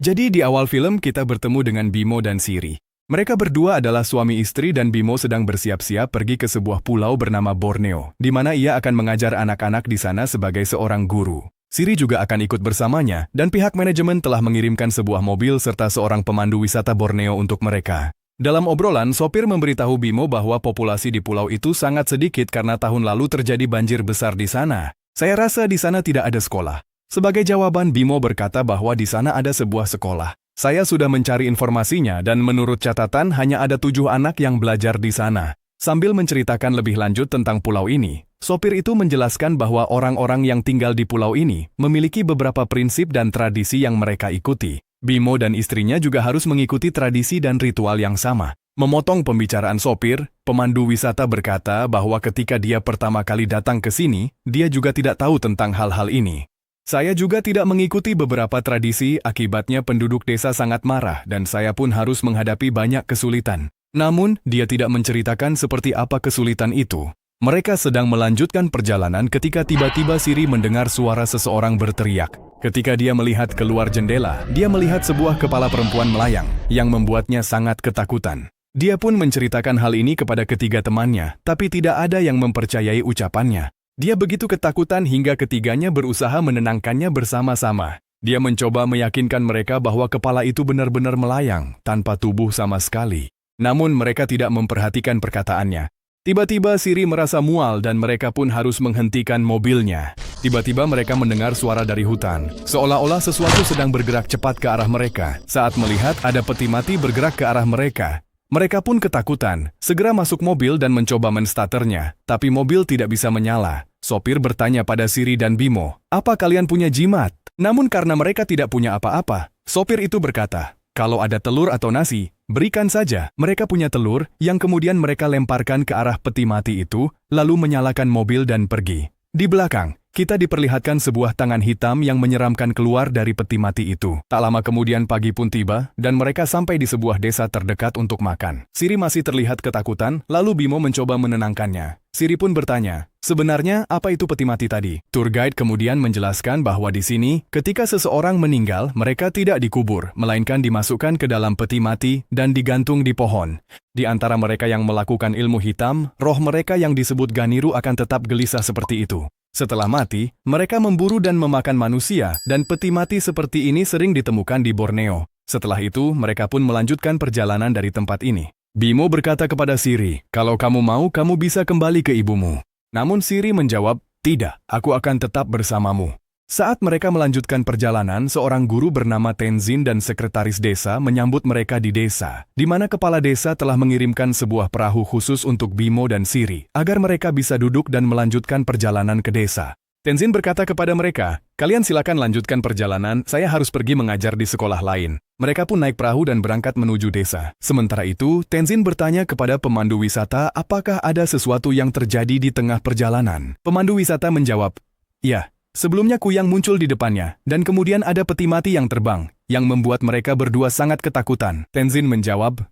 Jadi di awal film kita bertemu dengan Bimo dan Siri. Mereka berdua adalah suami istri dan Bimo sedang bersiap-siap pergi ke sebuah pulau bernama Borneo, di mana ia akan mengajar anak-anak di sana sebagai seorang guru. Siri juga akan ikut bersamanya, dan pihak manajemen telah mengirimkan sebuah mobil serta seorang pemandu wisata Borneo untuk mereka. Dalam obrolan, sopir memberitahu Bimo bahwa populasi di pulau itu sangat sedikit karena tahun lalu terjadi banjir besar di sana. Saya rasa di sana tidak ada sekolah. Sebagai jawaban, Bimo berkata bahwa di sana ada sebuah sekolah. Saya sudah mencari informasinya dan menurut catatan hanya ada 7 anak yang belajar di sana. Sambil menceritakan lebih lanjut tentang pulau ini, sopir itu menjelaskan bahwa orang-orang yang tinggal di pulau ini memiliki beberapa prinsip dan tradisi yang mereka ikuti. Bimo dan istrinya juga harus mengikuti tradisi dan ritual yang sama. Memotong pembicaraan sopir, pemandu wisata berkata bahwa ketika dia pertama kali datang ke sini, dia juga tidak tahu tentang hal-hal ini. Saya juga tidak mengikuti beberapa tradisi, akibatnya penduduk desa sangat marah dan saya pun harus menghadapi banyak kesulitan. Namun, dia tidak menceritakan seperti apa kesulitan itu. Mereka sedang melanjutkan perjalanan ketika tiba-tiba Siri mendengar suara seseorang berteriak. Ketika dia melihat keluar jendela, dia melihat sebuah kepala perempuan melayang, yang membuatnya sangat ketakutan. Dia pun menceritakan hal ini kepada ketiga temannya, tapi tidak ada yang mempercayai ucapannya. Dia begitu ketakutan hingga ketiganya berusaha menenangkannya bersama-sama. Dia mencoba meyakinkan mereka bahwa kepala itu benar-benar melayang, tanpa tubuh sama sekali. Namun mereka tidak memperhatikan perkataannya. Tiba-tiba Siri merasa mual dan mereka pun harus menghentikan mobilnya. Tiba-tiba mereka mendengar suara dari hutan, seolah-olah sesuatu sedang bergerak cepat ke arah mereka. Saat melihat ada peti mati bergerak ke arah mereka, mereka pun ketakutan, segera masuk mobil dan mencoba menstarternya, tapi mobil tidak bisa menyala. Sopir bertanya pada Siri dan Bimo, "Apa kalian punya jimat?" Namun karena mereka tidak punya apa-apa, sopir itu berkata, "Kalau ada telur atau nasi, berikan saja." Mereka punya telur, yang kemudian mereka lemparkan ke arah peti mati itu, lalu menyalakan mobil dan pergi. Di belakang, kita diperlihatkan sebuah tangan hitam yang menyeramkan keluar dari peti mati itu. Tak lama kemudian pagi pun tiba, dan mereka sampai di sebuah desa terdekat untuk makan. Siri masih terlihat ketakutan, lalu Bimo mencoba menenangkannya. Siri pun bertanya, "Sebenarnya apa itu peti mati tadi?" Tour guide kemudian menjelaskan bahwa di sini, ketika seseorang meninggal, mereka tidak dikubur, melainkan dimasukkan ke dalam peti mati dan digantung di pohon. Di antara mereka yang melakukan ilmu hitam, roh mereka yang disebut Ganiru akan tetap gelisah seperti itu. Setelah mati, mereka memburu dan memakan manusia, dan peti mati seperti ini sering ditemukan di Borneo. Setelah itu, mereka pun melanjutkan perjalanan dari tempat ini. Bimo berkata kepada Siri, "Kalau kamu mau, kamu bisa kembali ke ibumu." Namun Siri menjawab, "Tidak, aku akan tetap bersamamu." Saat mereka melanjutkan perjalanan, seorang guru bernama Tenzin dan sekretaris desa menyambut mereka di desa, di mana kepala desa telah mengirimkan sebuah perahu khusus untuk Bimo dan Siri, agar mereka bisa duduk dan melanjutkan perjalanan ke desa. Tenzin berkata kepada mereka, "Kalian silakan lanjutkan perjalanan, saya harus pergi mengajar di sekolah lain." Mereka pun naik perahu dan berangkat menuju desa. Sementara itu, Tenzin bertanya kepada pemandu wisata apakah ada sesuatu yang terjadi di tengah perjalanan. Pemandu wisata menjawab, "Ya. Sebelumnya kuyang muncul di depannya, dan kemudian ada peti mati yang terbang, yang membuat mereka berdua sangat ketakutan." Tenzin menjawab,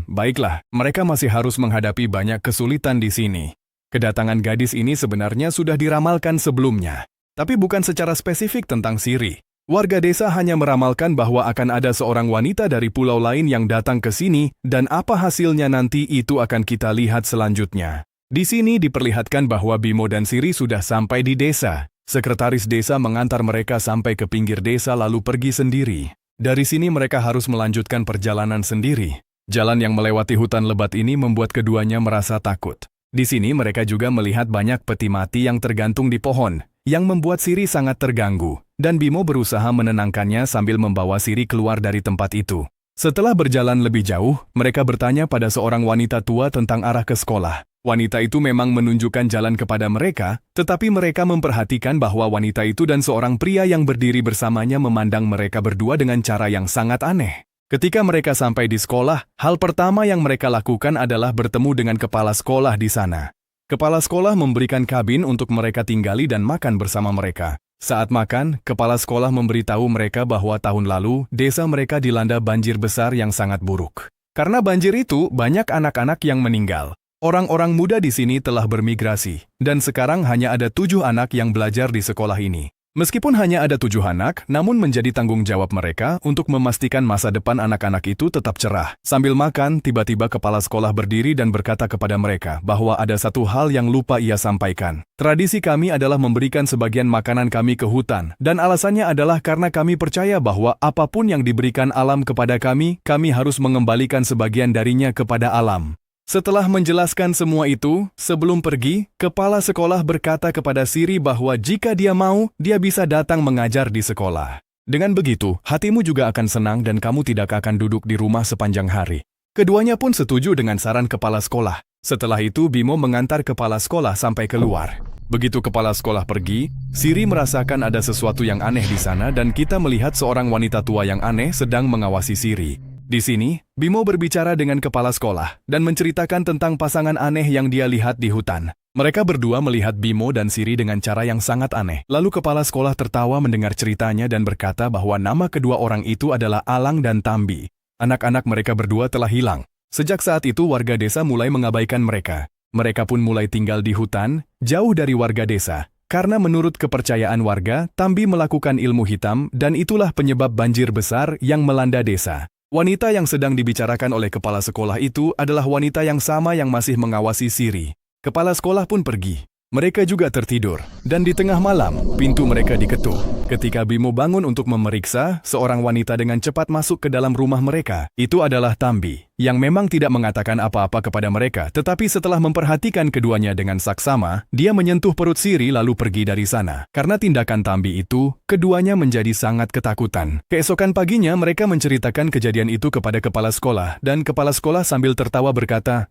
Baiklah, mereka masih harus menghadapi banyak kesulitan di sini. Kedatangan gadis ini sebenarnya sudah diramalkan sebelumnya, tapi bukan secara spesifik tentang Siri. Warga desa hanya meramalkan bahwa akan ada seorang wanita dari pulau lain yang datang ke sini, dan apa hasilnya nanti itu akan kita lihat selanjutnya. Di sini diperlihatkan bahwa Bimo dan Siri sudah sampai di desa. Sekretaris desa mengantar mereka sampai ke pinggir desa lalu pergi sendiri. Dari sini mereka harus melanjutkan perjalanan sendiri. Jalan yang melewati hutan lebat ini membuat keduanya merasa takut. Di sini mereka juga melihat banyak peti mati yang tergantung di pohon, yang membuat Siri sangat terganggu, dan Bimo berusaha menenangkannya sambil membawa Siri keluar dari tempat itu. Setelah berjalan lebih jauh, mereka bertanya pada seorang wanita tua tentang arah ke sekolah. Wanita itu memang menunjukkan jalan kepada mereka, tetapi mereka memperhatikan bahwa wanita itu dan seorang pria yang berdiri bersamanya memandang mereka berdua dengan cara yang sangat aneh. Ketika mereka sampai di sekolah, hal pertama yang mereka lakukan adalah bertemu dengan kepala sekolah di sana. Kepala sekolah memberikan kabin untuk mereka tinggali dan makan bersama mereka. Saat makan, kepala sekolah memberitahu mereka bahwa tahun lalu, desa mereka dilanda banjir besar yang sangat buruk. Karena banjir itu, banyak anak-anak yang meninggal. Orang-orang muda di sini telah bermigrasi, dan sekarang hanya ada 7 anak yang belajar di sekolah ini. Meskipun hanya ada 7 anak, namun menjadi tanggung jawab mereka untuk memastikan masa depan anak-anak itu tetap cerah. Sambil makan, tiba-tiba kepala sekolah berdiri dan berkata kepada mereka bahwa ada satu hal yang lupa ia sampaikan. Tradisi kami adalah memberikan sebagian makanan kami ke hutan, dan alasannya adalah karena kami percaya bahwa apapun yang diberikan alam kepada kami harus mengembalikan sebagian darinya kepada alam. Setelah menjelaskan semua itu, sebelum pergi, kepala sekolah berkata kepada Siri bahwa jika dia mau, dia bisa datang mengajar di sekolah. Dengan begitu, hatimu juga akan senang dan kamu tidak akan duduk di rumah sepanjang hari. Keduanya pun setuju dengan saran kepala sekolah. Setelah itu, Bimo mengantar kepala sekolah sampai keluar. Begitu kepala sekolah pergi, Siri merasakan ada sesuatu yang aneh di sana dan kita melihat seorang wanita tua yang aneh sedang mengawasi Siri. Di sini, Bimo berbicara dengan kepala sekolah dan menceritakan tentang pasangan aneh yang dia lihat di hutan. Mereka berdua melihat Bimo dan Siri dengan cara yang sangat aneh. Lalu kepala sekolah tertawa mendengar ceritanya dan berkata bahwa nama kedua orang itu adalah Alang dan Tambi. Anak-anak mereka berdua telah hilang. Sejak saat itu warga desa mulai mengabaikan mereka. Mereka pun mulai tinggal di hutan, jauh dari warga desa. Karena menurut kepercayaan warga, Tambi melakukan ilmu hitam dan itulah penyebab banjir besar yang melanda desa. Wanita yang sedang dibicarakan oleh kepala sekolah itu adalah wanita yang sama yang masih mengawasi Siri. Kepala sekolah pun pergi. Mereka juga tertidur. Dan di tengah malam, pintu mereka diketuk. Ketika Bimo bangun untuk memeriksa, seorang wanita dengan cepat masuk ke dalam rumah mereka. Itu adalah Tambi, yang memang tidak mengatakan apa-apa kepada mereka, tetapi setelah memperhatikan keduanya dengan saksama, dia menyentuh perut Siri lalu pergi dari sana. Karena tindakan Tambi itu, keduanya menjadi sangat ketakutan. Keesokan paginya, mereka menceritakan kejadian itu kepada kepala sekolah, dan kepala sekolah sambil tertawa berkata,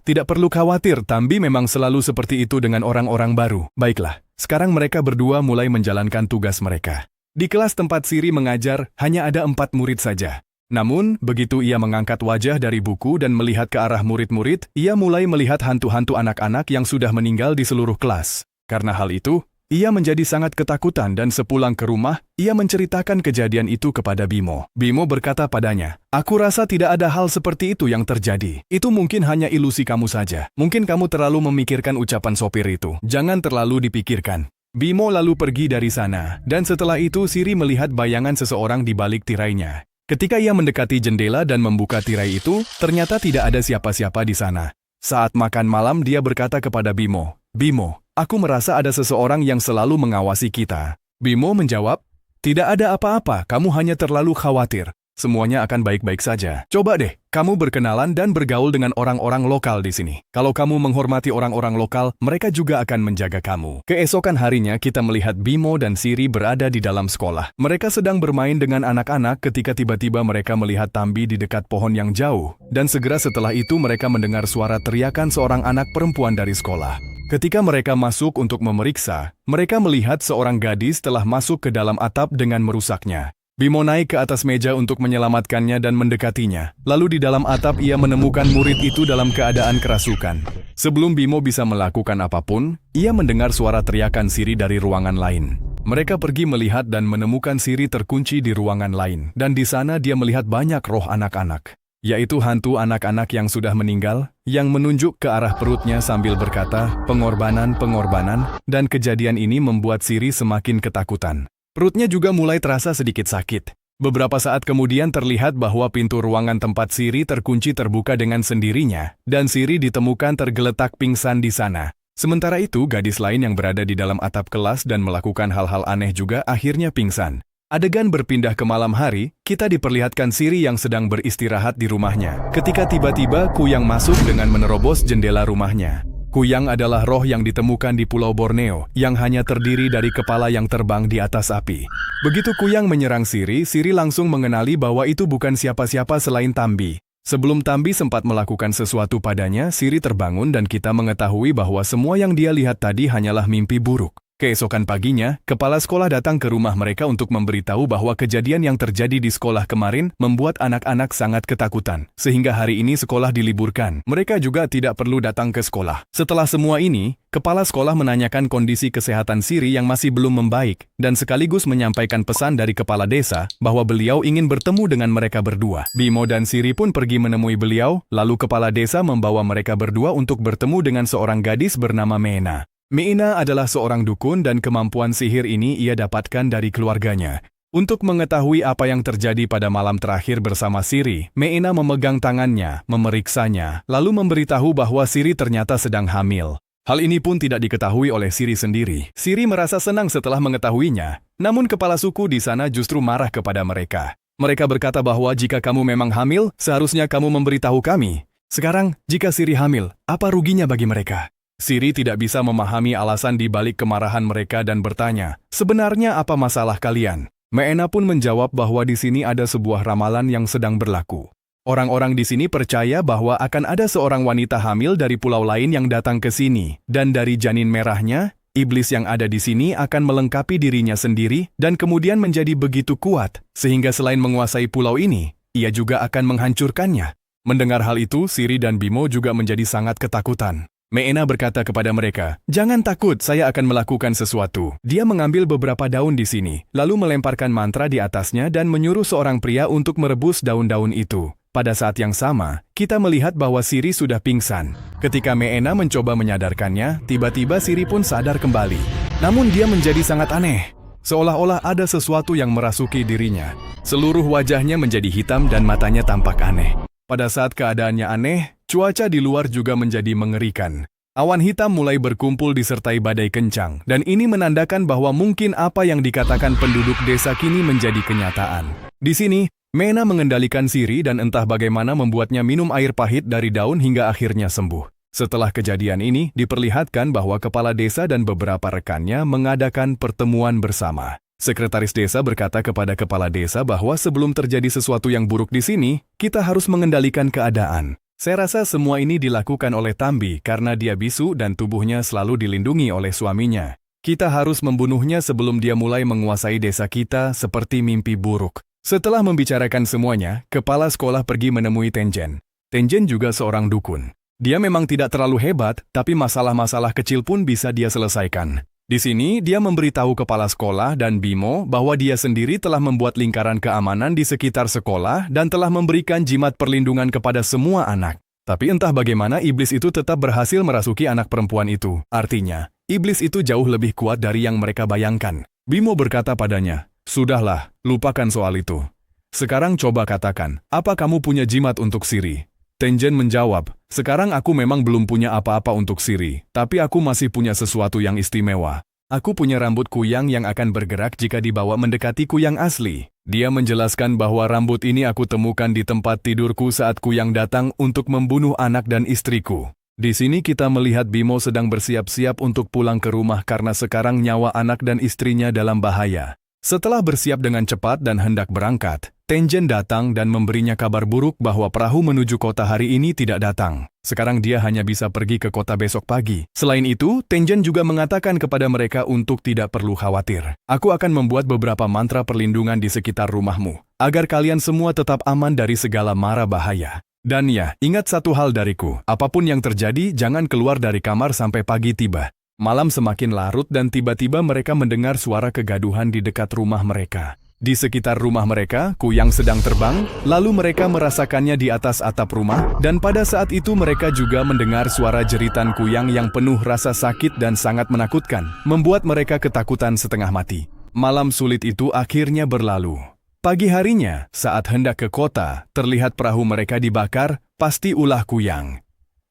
tidak perlu khawatir, Tambi memang selalu seperti itu dengan orang-orang baru. Baiklah, sekarang mereka berdua mulai menjalankan tugas mereka. Di kelas tempat Siri mengajar, hanya ada 4 murid saja. Namun, begitu ia mengangkat wajah dari buku dan melihat ke arah murid-murid, ia mulai melihat hantu-hantu anak-anak yang sudah meninggal di seluruh kelas. Karena hal itu, ia menjadi sangat ketakutan dan sepulang ke rumah, ia menceritakan kejadian itu kepada Bimo. Bimo berkata padanya, "Aku rasa tidak ada hal seperti itu yang terjadi. Itu mungkin hanya ilusi kamu saja. Mungkin kamu terlalu memikirkan ucapan sopir itu. Jangan terlalu dipikirkan." Bimo lalu pergi dari sana, dan setelah itu Siri melihat bayangan seseorang di balik tirainya. Ketika ia mendekati jendela dan membuka tirai itu, ternyata tidak ada siapa-siapa di sana. Saat makan malam dia berkata kepada Bimo, "Bimo, aku merasa ada seseorang yang selalu mengawasi kita." Bimo menjawab, "Tidak ada apa-apa, kamu hanya terlalu khawatir. Semuanya akan baik-baik saja. Coba deh, kamu berkenalan dan bergaul dengan orang-orang lokal di sini. Kalau kamu menghormati orang-orang lokal, mereka juga akan menjaga kamu." Keesokan harinya kita melihat Bimo dan Siri berada di dalam sekolah. Mereka sedang bermain dengan anak-anak ketika tiba-tiba mereka melihat Tambi di dekat pohon yang jauh. Dan segera setelah itu mereka mendengar suara teriakan seorang anak perempuan dari sekolah. Ketika mereka masuk untuk memeriksa, mereka melihat seorang gadis telah masuk ke dalam atap dengan merusaknya. Bimo naik ke atas meja untuk menyelamatkannya dan mendekatinya. Lalu di dalam atap ia menemukan murid itu dalam keadaan kerasukan. Sebelum Bimo bisa melakukan apapun, ia mendengar suara teriakan Siri dari ruangan lain. Mereka pergi melihat dan menemukan Siri terkunci di ruangan lain. Dan di sana dia melihat banyak roh anak-anak, yaitu hantu anak-anak yang sudah meninggal, yang menunjuk ke arah perutnya sambil berkata, "Pengorbanan, pengorbanan," dan kejadian ini membuat Siri semakin ketakutan. Perutnya juga mulai terasa sedikit sakit. Beberapa saat kemudian terlihat bahwa pintu ruangan tempat Siri terkunci terbuka dengan sendirinya, dan Siri ditemukan tergeletak pingsan di sana. Sementara itu, gadis lain yang berada di dalam atap kelas dan melakukan hal-hal aneh juga akhirnya pingsan. Adegan berpindah ke malam hari, kita diperlihatkan Siri yang sedang beristirahat di rumahnya. Ketika tiba-tiba Kuyang masuk dengan menerobos jendela rumahnya. Kuyang adalah roh yang ditemukan di Pulau Borneo, yang hanya terdiri dari kepala yang terbang di atas api. Begitu Kuyang menyerang Siri, Siri langsung mengenali bahwa itu bukan siapa-siapa selain Tambi. Sebelum Tambi sempat melakukan sesuatu padanya, Siri terbangun dan kita mengetahui bahwa semua yang dia lihat tadi hanyalah mimpi buruk. Keesokan paginya, kepala sekolah datang ke rumah mereka untuk memberitahu bahwa kejadian yang terjadi di sekolah kemarin membuat anak-anak sangat ketakutan. Sehingga hari ini sekolah diliburkan. Mereka juga tidak perlu datang ke sekolah. Setelah semua ini, kepala sekolah menanyakan kondisi kesehatan Siri yang masih belum membaik, dan sekaligus menyampaikan pesan dari kepala desa bahwa beliau ingin bertemu dengan mereka berdua. Bimo dan Siri pun pergi menemui beliau, lalu kepala desa membawa mereka berdua untuk bertemu dengan seorang gadis bernama Mena. Meina adalah seorang dukun dan kemampuan sihir ini ia dapatkan dari keluarganya. Untuk mengetahui apa yang terjadi pada malam terakhir bersama Siri, Meina memegang tangannya, memeriksanya, lalu memberitahu bahwa Siri ternyata sedang hamil. Hal ini pun tidak diketahui oleh Siri sendiri. Siri merasa senang setelah mengetahuinya, namun kepala suku di sana justru marah kepada mereka. Mereka berkata bahwa jika kamu memang hamil, seharusnya kamu memberitahu kami. Sekarang, jika Siri hamil, apa ruginya bagi mereka? Siri tidak bisa memahami alasan di balik kemarahan mereka dan bertanya, sebenarnya apa masalah kalian? Meena pun menjawab bahwa di sini ada sebuah ramalan yang sedang berlaku. Orang-orang di sini percaya bahwa akan ada seorang wanita hamil dari pulau lain yang datang ke sini, dan dari janin merahnya, iblis yang ada di sini akan melengkapi dirinya sendiri dan kemudian menjadi begitu kuat, sehingga selain menguasai pulau ini, ia juga akan menghancurkannya. Mendengar hal itu, Siri dan Bimo juga menjadi sangat ketakutan. Meena berkata kepada mereka, "Jangan takut, saya akan melakukan sesuatu." Dia mengambil beberapa daun di sini, lalu melemparkan mantra di atasnya dan menyuruh seorang pria untuk merebus daun-daun itu. Pada saat yang sama, kita melihat bahwa Siri sudah pingsan. Ketika Meena mencoba menyadarkannya, tiba-tiba Siri pun sadar kembali. Namun dia menjadi sangat aneh. Seolah-olah ada sesuatu yang merasuki dirinya. Seluruh wajahnya menjadi hitam dan matanya tampak aneh. Pada saat keadaannya aneh, cuaca di luar juga menjadi mengerikan. Awan hitam mulai berkumpul disertai badai kencang, dan ini menandakan bahwa mungkin apa yang dikatakan penduduk desa kini menjadi kenyataan. Di sini, Meena mengendalikan Siri dan entah bagaimana membuatnya minum air pahit dari daun hingga akhirnya sembuh. Setelah kejadian ini, diperlihatkan bahwa kepala desa dan beberapa rekannya mengadakan pertemuan bersama. Sekretaris desa berkata kepada kepala desa bahwa sebelum terjadi sesuatu yang buruk di sini, kita harus mengendalikan keadaan. Saya rasa semua ini dilakukan oleh Tambi karena dia bisu dan tubuhnya selalu dilindungi oleh suaminya. Kita harus membunuhnya sebelum dia mulai menguasai desa kita seperti mimpi buruk. Setelah membicarakan semuanya, kepala sekolah pergi menemui Tenjen. Tenjen juga seorang dukun. Dia memang tidak terlalu hebat, tapi masalah-masalah kecil pun bisa dia selesaikan. Di sini, dia memberitahu kepala sekolah dan Bimo bahwa dia sendiri telah membuat lingkaran keamanan di sekitar sekolah dan telah memberikan jimat perlindungan kepada semua anak. Tapi entah bagaimana iblis itu tetap berhasil merasuki anak perempuan itu. Artinya, iblis itu jauh lebih kuat dari yang mereka bayangkan. Bimo berkata padanya, "Sudahlah, lupakan soal itu. Sekarang coba katakan, apa kamu punya jimat untuk Siri?" Tenjen menjawab, "Sekarang aku memang belum punya apa-apa untuk Siri, tapi aku masih punya sesuatu yang istimewa. Aku punya rambut kuyang yang akan bergerak jika dibawa mendekati kuyang asli." Dia menjelaskan bahwa rambut ini aku temukan di tempat tidurku saat kuyang datang untuk membunuh anak dan istriku. Di sini kita melihat Bimo sedang bersiap-siap untuk pulang ke rumah karena sekarang nyawa anak dan istrinya dalam bahaya. Setelah bersiap dengan cepat dan hendak berangkat, Tenjen datang dan memberinya kabar buruk bahwa perahu menuju kota hari ini tidak datang. Sekarang dia hanya bisa pergi ke kota besok pagi. Selain itu, Tenjen juga mengatakan kepada mereka untuk tidak perlu khawatir. "Aku akan membuat beberapa mantra perlindungan di sekitar rumahmu, agar kalian semua tetap aman dari segala mara bahaya. Dan ya, ingat satu hal dariku, apapun yang terjadi, jangan keluar dari kamar sampai pagi tiba." Malam semakin larut dan tiba-tiba mereka mendengar suara kegaduhan di dekat rumah mereka. Di sekitar rumah mereka, kuyang sedang terbang, lalu mereka merasakannya di atas atap rumah, dan pada saat itu mereka juga mendengar suara jeritan kuyang yang penuh rasa sakit dan sangat menakutkan, membuat mereka ketakutan setengah mati. Malam sulit itu akhirnya berlalu. Pagi harinya, saat hendak ke kota, terlihat perahu mereka dibakar, pasti ulah kuyang.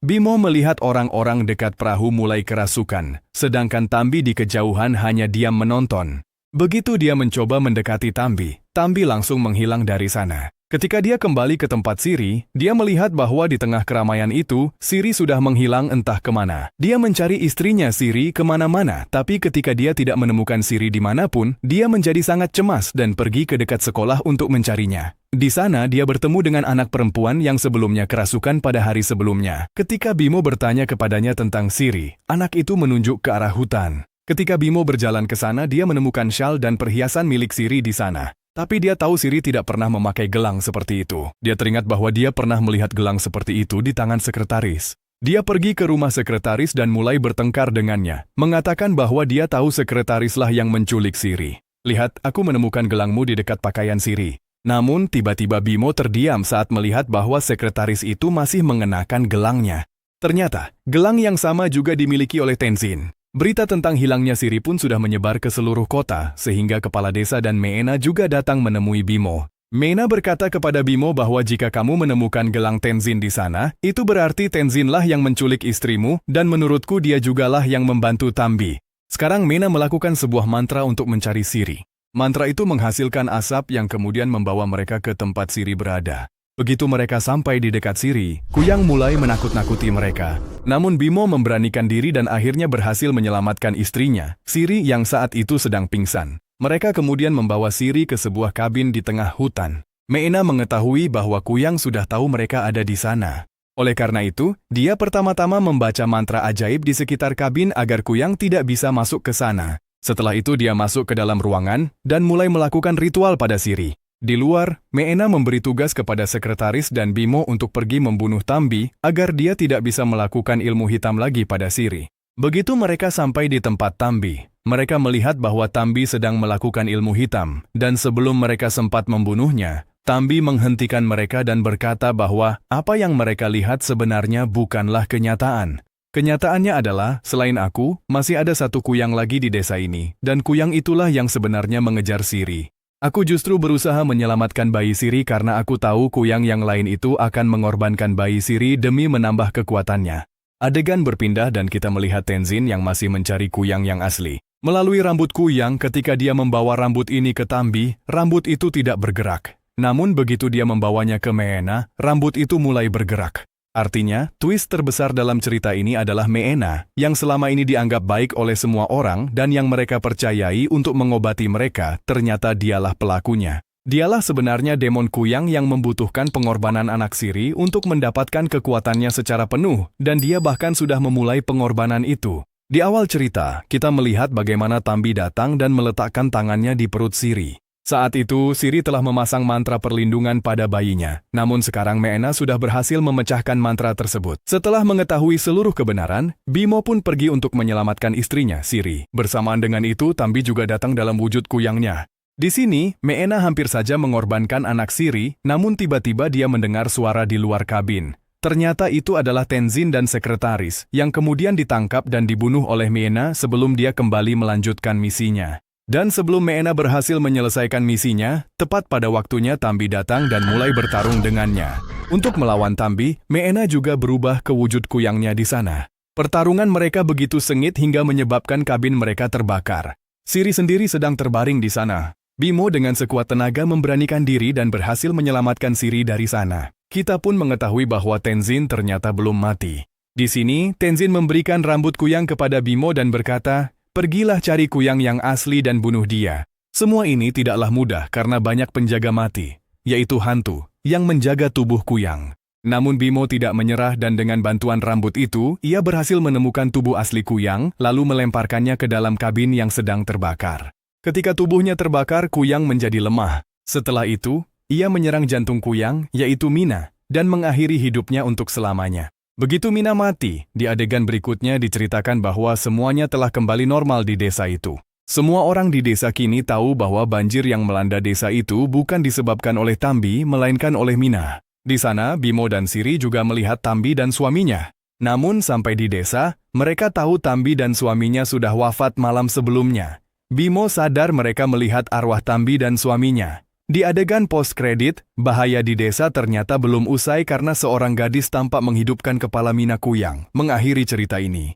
Bimo melihat orang-orang dekat perahu mulai kerasukan, sedangkan Tambi di kejauhan hanya diam menonton. Begitu dia mencoba mendekati Tambi, Tambi langsung menghilang dari sana. Ketika dia kembali ke tempat Siri, dia melihat bahwa di tengah keramaian itu, Siri sudah menghilang entah kemana. Dia mencari istrinya Siri kemana-mana, tapi ketika dia tidak menemukan Siri dimanapun, dia menjadi sangat cemas dan pergi ke dekat sekolah untuk mencarinya. Di sana, dia bertemu dengan anak perempuan yang sebelumnya kerasukan pada hari sebelumnya. Ketika Bimo bertanya kepadanya tentang Siri, anak itu menunjuk ke arah hutan. Ketika Bimo berjalan ke sana, dia menemukan syal dan perhiasan milik Siri di sana. Tapi dia tahu Siri tidak pernah memakai gelang seperti itu. Dia teringat bahwa dia pernah melihat gelang seperti itu di tangan sekretaris. Dia pergi ke rumah sekretaris dan mulai bertengkar dengannya, mengatakan bahwa dia tahu sekretarislah yang menculik Siri. "Lihat, aku menemukan gelangmu di dekat pakaian Siri." Namun, tiba-tiba Bimo terdiam saat melihat bahwa sekretaris itu masih mengenakan gelangnya. Ternyata, gelang yang sama juga dimiliki oleh Tenzin. Berita tentang hilangnya Siri pun sudah menyebar ke seluruh kota, sehingga kepala desa dan Meena juga datang menemui Bimo. Meena berkata kepada Bimo bahwa jika kamu menemukan gelang Tenzin di sana, itu berarti Tenzinlah yang menculik istrimu, dan menurutku dia jugalah yang membantu Tambi. Sekarang Meena melakukan sebuah mantra untuk mencari Siri. Mantra itu menghasilkan asap yang kemudian membawa mereka ke tempat Siri berada. Begitu mereka sampai di dekat Siri, Kuyang mulai menakut-nakuti mereka. Namun Bimo memberanikan diri dan akhirnya berhasil menyelamatkan istrinya, Siri yang saat itu sedang pingsan. Mereka kemudian membawa Siri ke sebuah kabin di tengah hutan. Meena mengetahui bahwa Kuyang sudah tahu mereka ada di sana. Oleh karena itu, dia pertama-tama membaca mantra ajaib di sekitar kabin agar Kuyang tidak bisa masuk ke sana. Setelah itu dia masuk ke dalam ruangan dan mulai melakukan ritual pada Siri. Di luar, Meena memberi tugas kepada sekretaris dan Bimo untuk pergi membunuh Tambi agar dia tidak bisa melakukan ilmu hitam lagi pada Siri. Begitu mereka sampai di tempat Tambi, mereka melihat bahwa Tambi sedang melakukan ilmu hitam, dan sebelum mereka sempat membunuhnya, Tambi menghentikan mereka dan berkata bahwa apa yang mereka lihat sebenarnya bukanlah kenyataan. Kenyataannya adalah, selain aku, masih ada satu Kuyang lagi di desa ini, dan Kuyang itulah yang sebenarnya mengejar Siri. Aku justru berusaha menyelamatkan bayi Siri karena aku tahu Kuyang yang lain itu akan mengorbankan bayi Siri demi menambah kekuatannya. Adegan berpindah dan kita melihat Tenzin yang masih mencari Kuyang yang asli. Melalui rambut Kuyang, ketika dia membawa rambut ini ke Tambi, rambut itu tidak bergerak. Namun begitu dia membawanya ke Meena, rambut itu mulai bergerak. Artinya, twist terbesar dalam cerita ini adalah Meena, yang selama ini dianggap baik oleh semua orang dan yang mereka percayai untuk mengobati mereka, ternyata dialah pelakunya. Dialah sebenarnya demon Kuyang yang membutuhkan pengorbanan anak Siri untuk mendapatkan kekuatannya secara penuh, dan dia bahkan sudah memulai pengorbanan itu. Di awal cerita, kita melihat bagaimana Tambi datang dan meletakkan tangannya di perut Siri. Saat itu, Siri telah memasang mantra perlindungan pada bayinya. Namun sekarang Meena sudah berhasil memecahkan mantra tersebut. Setelah mengetahui seluruh kebenaran, Bimo pun pergi untuk menyelamatkan istrinya, Siri. Bersamaan dengan itu, Tambi juga datang dalam wujud Kuyangnya. Di sini, Meena hampir saja mengorbankan anak Siri, namun tiba-tiba dia mendengar suara di luar kabin. Ternyata itu adalah Tenzin dan sekretaris, yang kemudian ditangkap dan dibunuh oleh Meena sebelum dia kembali melanjutkan misinya. Dan sebelum Meena berhasil menyelesaikan misinya, tepat pada waktunya Tambi datang dan mulai bertarung dengannya. Untuk melawan Tambi, Meena juga berubah ke wujud Kuyangnya di sana. Pertarungan mereka begitu sengit hingga menyebabkan kabin mereka terbakar. Siri sendiri sedang terbaring di sana. Bimo dengan sekuat tenaga memberanikan diri dan berhasil menyelamatkan Siri dari sana. Kita pun mengetahui bahwa Tenzin ternyata belum mati. Di sini, Tenzin memberikan rambut Kuyang kepada Bimo dan berkata, "Pergilah cari Kuyang yang asli dan bunuh dia." Semua ini tidaklah mudah karena banyak penjaga mati, yaitu hantu, yang menjaga tubuh Kuyang. Namun Bimo tidak menyerah dan dengan bantuan rambut itu, ia berhasil menemukan tubuh asli Kuyang, lalu melemparkannya ke dalam kabin yang sedang terbakar. Ketika tubuhnya terbakar, Kuyang menjadi lemah. Setelah itu, ia menyerang jantung Kuyang, yaitu Mina, dan mengakhiri hidupnya untuk selamanya. Begitu Mina mati, di adegan berikutnya diceritakan bahwa semuanya telah kembali normal di desa itu. Semua orang di desa kini tahu bahwa banjir yang melanda desa itu bukan disebabkan oleh Tambi, melainkan oleh Mina. Di sana, Bimo dan Siri juga melihat Tambi dan suaminya. Namun sampai di desa, mereka tahu Tambi dan suaminya sudah wafat malam sebelumnya. Bimo sadar mereka melihat arwah Tambi dan suaminya. Di adegan post-kredit, bahaya di desa ternyata belum usai karena seorang gadis tampak menghidupkan kepala Mina Kuyang, mengakhiri cerita ini.